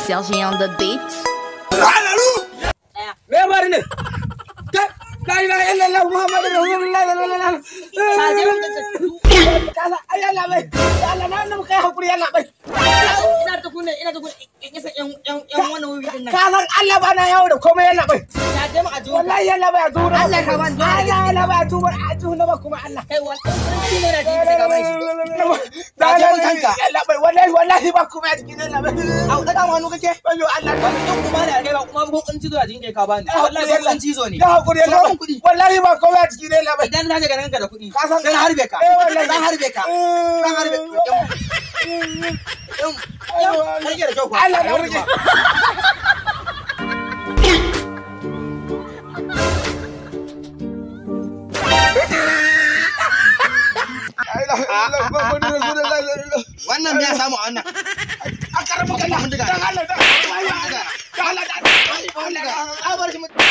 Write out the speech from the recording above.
Sergi on the beat. لا اله الا الله محمد رسول الله صلى الله عليه وسلم كذا يلا بي يلا نعم كاي حقوري يلا بي ina ta kunne kisa yan wannan wuri din nan ka san Allah bana yawo da komai yalla bي ya je mu a jiwo wallahi yalla bي a jiwo Allah ka ban dole Allah yalla bي a jiwo na ba kuma Allah kai wallahi shi ne da ji sai ka bai shi da je mu kanka yalla bي wallahi ba kuma a cikin yalla bي au da ma hannu kake wayo Allah wannan kuma da kai ba kuma bokon cizo a cikin kai ka bani wallahi bokon cizo ne ya hakuri yalla bي wallahi ba komai a cikin yalla bي idan na je garin ka da kuɗi ka san sai harbe ka wallahi sai harbe ka sai harbe rike da kyau Allah na rike wannan me ya samu a wannan a karamu kallon dan Allah da Allah da Allah da Allah da